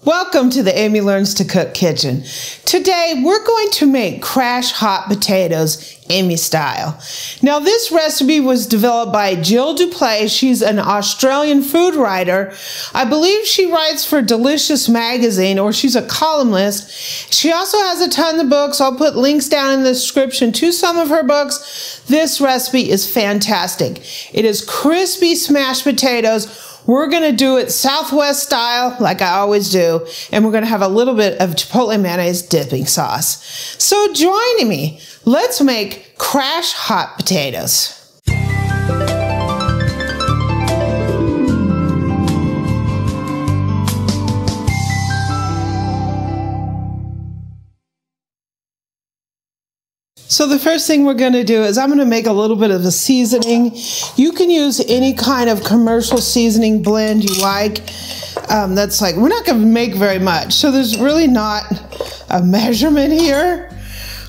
Welcome to the Amy Learns to Cook kitchen. Today we're going to make crash hot potatoes Amy style. Now this recipe was developed by Jill Dupleix. She's an Australian food writer. I believe she writes for Delicious magazine, or she's a columnist. She also has a ton of books. I'll put links down in the description to some of her books. This recipe is fantastic. It is crispy smashed potatoes. We're gonna do it Southwest style, like I always do, and we're gonna have a little bit of Chipotle mayonnaise dipping sauce. So join me, let's make crash hot potatoes. So the first thing we're going to do is I'm going to make a little bit of a seasoning. You can use any kind of commercial seasoning blend you like. That's like, we're not going to make very much. So there's really not a measurement here.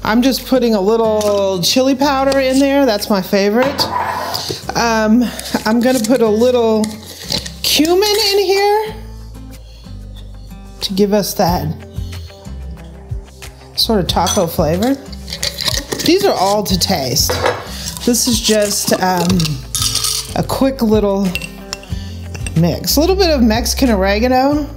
I'm just putting a little chili powder in there. That's my favorite. I'm going to put a little cumin in here to give us that sort of taco flavor. These are all to taste. This is just a quick little mix. A little bit of Mexican oregano.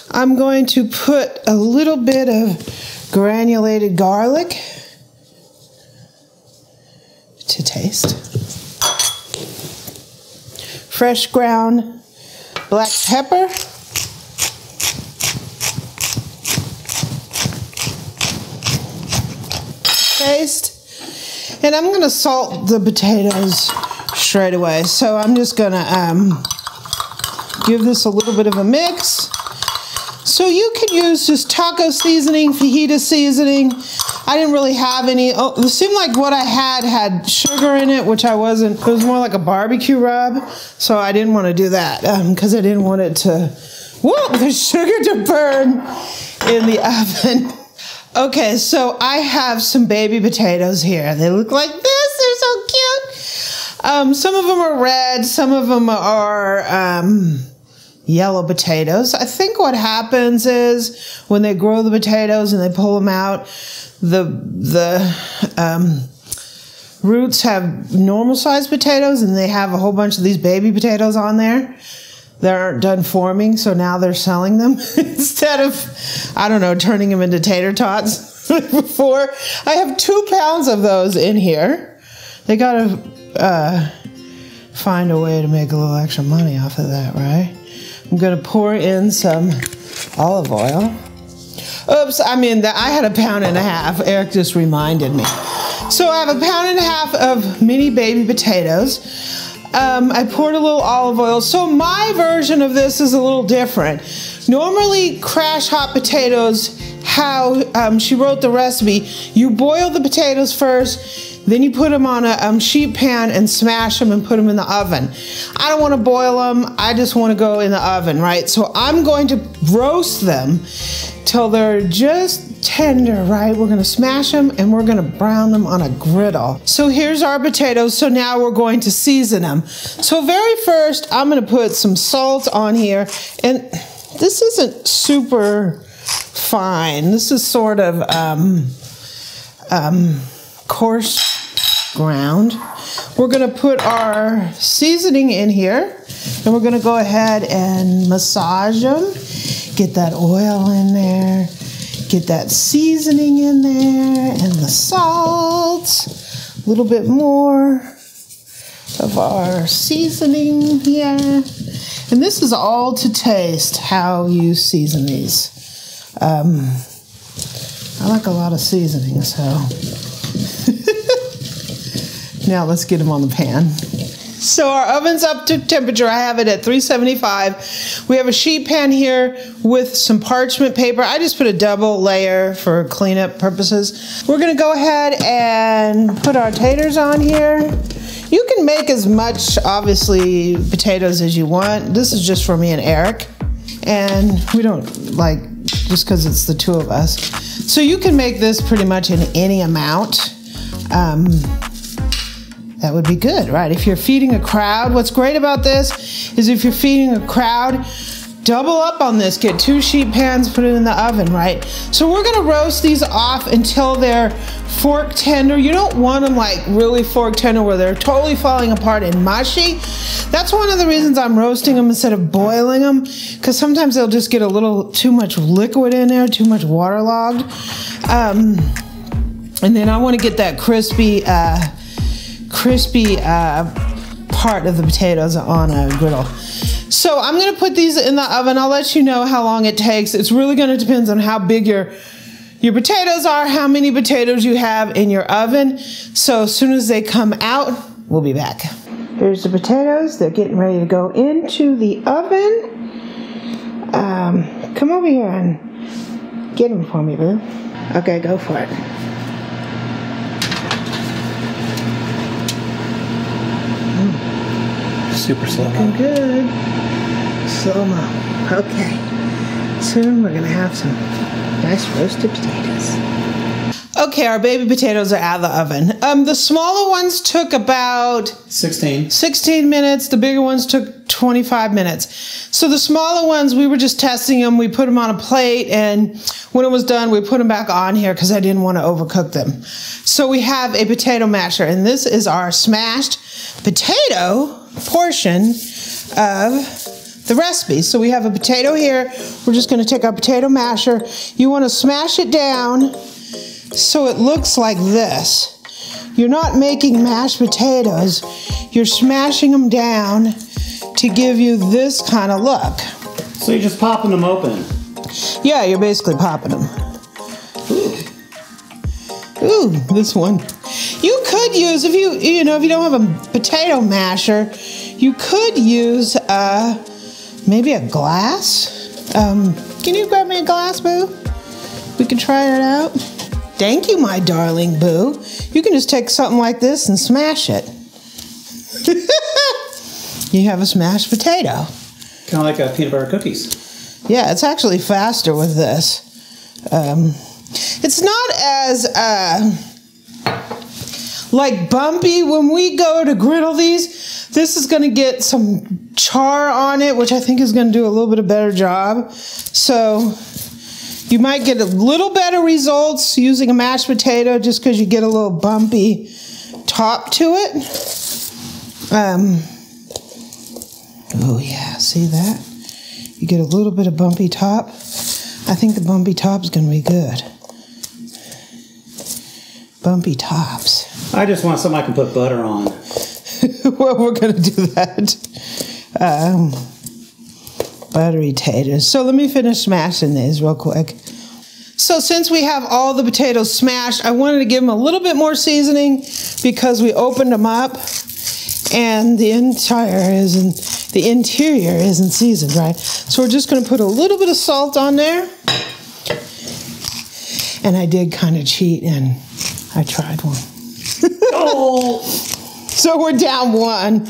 I'm going to put a little bit of granulated garlic to taste. Fresh ground black pepper, taste, and I'm going to salt the potatoes straight away. So I'm just going to give this a little bit of a mix. So you can use just taco seasoning, fajita seasoning. I didn't really have any. Oh, it seemed like what I had sugar in it, which I wasn't. It was more like a barbecue rub, so I didn't want to do that because I didn't want it to, whoa, the sugar to burn in the oven. Okay, so I have some baby potatoes here. They look like this. They're so cute. Some of them are red. Some of them are yellow potatoes. I think what happens is when they grow the potatoes and they pull them out, the roots have normal sized potatoes and they have a whole bunch of these baby potatoes on there that aren't done forming, so now they're selling them instead of, I don't know, turning them into tater tots before. I have 2 pounds of those in here. They gotta find a way to make a little extra money off of that, right? I'm gonna pour in some olive oil. Oops, I mean, I had 1.5 pounds. Eric just reminded me. So I have 1.5 pounds of mini baby potatoes. I poured a little olive oil. So my version of this is a little different. Normally, crash hot potatoes, how she wrote the recipe, you boil the potatoes first, then you put them on a sheet pan and smash them and put them in the oven. I don't want to boil them. I just want to go in the oven, right? So I'm going to roast them till they're just tender, right? We're going to smash them and we're going to brown them on a griddle. So here's our potatoes. So now we're going to season them. So very first, I'm going to put some salt on here. And this isn't super fine. This is sort of coarse ground. We're going to put our seasoning in here and we're going to go ahead and massage them. Get that oil in there, get that seasoning in there and the salt, a little bit more of our seasoning here. And this is all to taste how you season these. I like a lot of seasoning, so. Now let's get them on the pan. So our oven's up to temperature. I have it at 375. We have a sheet pan here with some parchment paper. I just put a double layer for cleanup purposes. We're gonna go ahead and put our taters on here. You can make as much, obviously, potatoes as you want. This is just for me and Eric. And we don't like, just because it's the two of us. So you can make this pretty much in any amount. that would be good, right? If you're feeding a crowd, what's great about this is if you're feeding a crowd, double up on this. Get 2 sheet pans, put it in the oven, right? So we're gonna roast these off until they're fork tender. You don't want them like really fork tender where they're totally falling apart and mushy. That's one of the reasons I'm roasting them instead of boiling them, because sometimes they'll just get a little too much liquid in there, too much waterlogged. And then I want to get that crispy part of the potatoes on a griddle. So I'm going to put these in the oven. I'll let you know how long it takes. It's really going to depend on how big your potatoes are, how many potatoes you have in your oven. So as soon as they come out, we'll be back. Here's the potatoes. They're getting ready to go into the oven. Come over here and get them for me, boo. Okay, go for it. Super slow. Looking good. Slow-mo. Okay. Soon we're gonna have some nice roasted potatoes. Okay, our baby potatoes are out of the oven. The smaller ones took about 16 minutes. The bigger ones took 25 minutes. So the smaller ones, we were just testing them. We put them on a plate, and when it was done, we put them back on here because I didn't want to overcook them. So we have a potato masher, and this is our smashed potato portion of the recipe. So we have a potato here. We're just going to take our potato masher. You want to smash it down so it looks like this. You're not making mashed potatoes. You're smashing them down to give you this kind of look. So you're just popping them open? Yeah, you're basically popping them. Ooh, this one. You could use, if you don't have a potato masher, you could use maybe a glass. Can you grab me a glass, boo? We can try it out. Thank you, my darling boo. You can just take something like this and smash it. You have a smashed potato. Kind of like a peanut butter cookies. Yeah, it's actually faster with this. It's not as like bumpy. When we go to griddle these, this is going to get some char on it, which I think is going to do a little bit of better job. So you might get a little better results using a mashed potato just because you get a little bumpy top to it. Oh yeah, see that? You get a little bit of bumpy top. I think the bumpy top is going to be good. Bumpy tops. I just want something I can put butter on. Well, we're going to do that. Buttery taters. So let me finish smashing these real quick. So since we have all the potatoes smashed, I wanted to give them a little bit more seasoning because we opened them up and the interior isn't seasoned, right? So we're just going to put a little bit of salt on there. And I did kind of cheat and I tried one. Oh! So we're down one.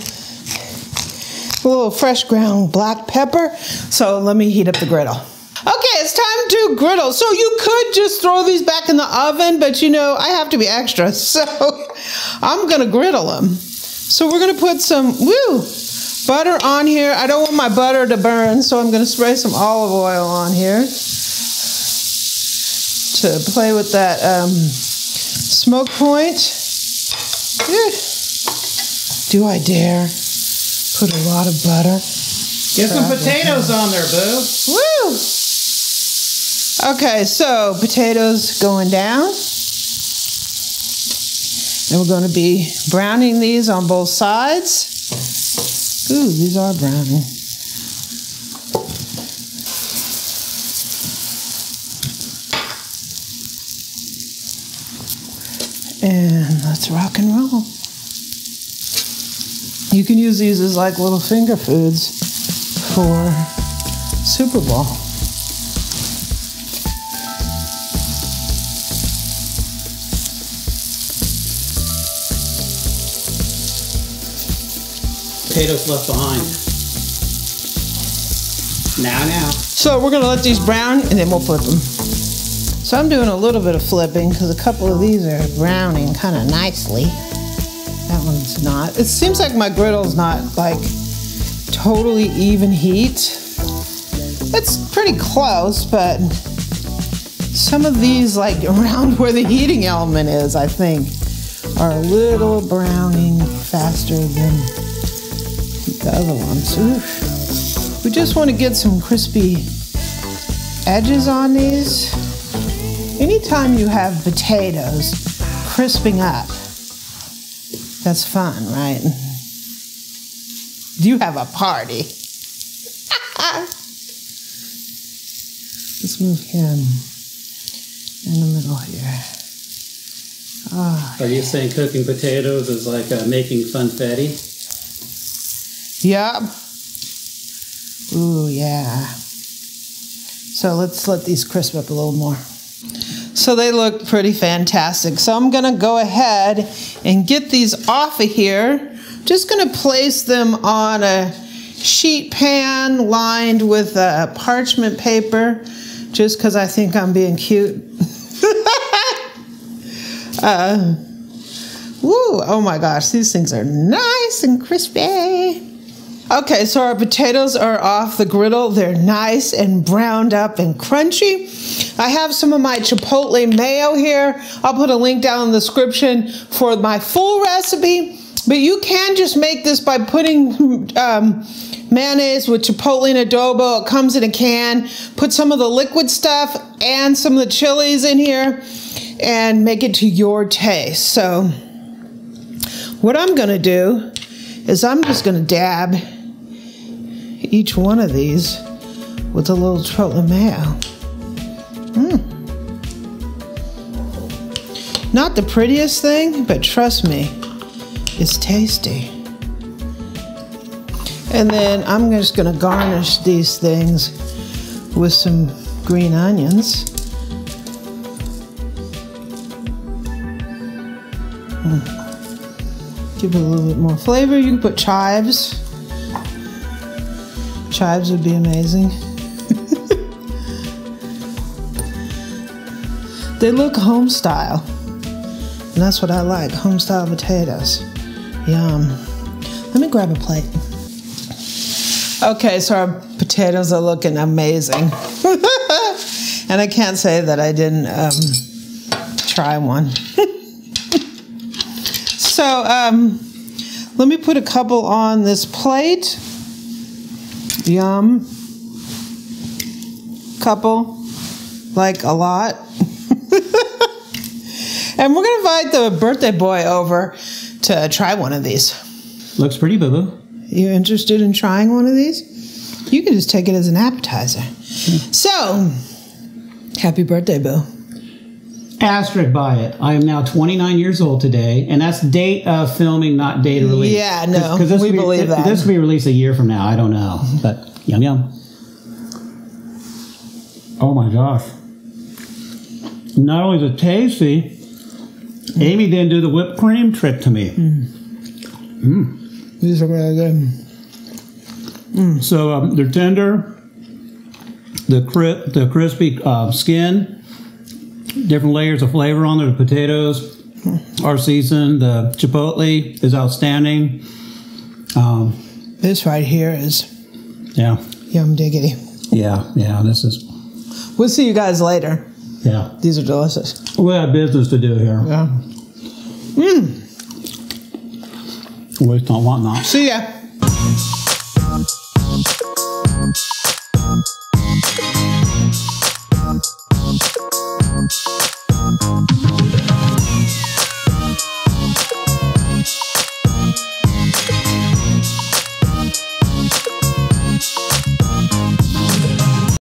A little fresh ground black pepper. So let me heat up the griddle. Okay, it's time to griddle. So you could just throw these back in the oven, but you know, I have to be extra. So I'm gonna griddle them. So we're gonna put some, butter on here. I don't want my butter to burn, so I'm gonna spray some olive oil on here to play with that smoke point. Do I dare put a lot of butter? Get some potatoes on there, boo. Woo! Okay, so potatoes going down. And we're going to be browning these on both sides. Ooh, these are browning. And let's rock and roll. You can use these as like little finger foods for Super Bowl. Potatoes left behind. Now. So we're gonna let these brown and then we'll flip them. So I'm doing a little bit of flipping because a couple of these are browning kind of nicely. That one's not. It seems like my griddle's not like totally even heat. It's pretty close, but some of these, like around where the heating element is, I think, are a little browning faster than the other ones. Oof. We just want to get some crispy edges on these. Anytime you have potatoes crisping up, that's fun, right? You have a party. Let's move him in the middle here. Oh. Are you saying cooking potatoes is like making funfetti? Yep. Ooh, yeah. So let's let these crisp up a little more. So they look pretty fantastic. So I'm gonna go ahead and get these off of here. Just gonna place them on a sheet pan lined with parchment paper, just because I think I'm being cute. Woo, oh my gosh, these things are nice and crispy. Okay, so our potatoes are off the griddle. They're nice and browned up and crunchy. I have some of my Chipotle Mayo here. I'll put a link down in the description for my full recipe, but you can just make this by putting mayonnaise with Chipotle and adobo. It comes in a can. Put some of the liquid stuff and some of the chilies in here and make it to your taste. So what I'm gonna do is I'm just gonna dab each one of these with a little Chipotle Mayo. Not the prettiest thing, but trust me, it's tasty. And then I'm just gonna garnish these things with some green onions. Give it a little bit more flavor. You can put chives. Chives would be amazing. They look home style. And that's what I like, home style potatoes. Yum. Let me grab a plate. Okay, so our potatoes are looking amazing. And I can't say that I didn't try one. So let me put a couple on this plate. Yum. Couple, like a lot. And we're gonna invite the birthday boy over to try one of these. Looks pretty, boo-boo. You interested in trying one of these? You can just take it as an appetizer. So, happy birthday, Boo. Asterisk by it. I am now 29 years old today, and that's date of filming, not date of release. Yeah, no, we believe that. This will be released a year from now. I don't know, but yum yum. Oh my gosh! Not only is it tasty, Amy didn't do the whipped cream trick to me. These are really good. So they're tender, the crispy skin. Different layers of flavor on there. The potatoes are seasoned. The chipotle is outstanding. This right here is yum diggity. Yeah, this is. We'll see you guys later. Yeah. These are delicious. We have business to do here. Yeah. Waste not, want not. See ya.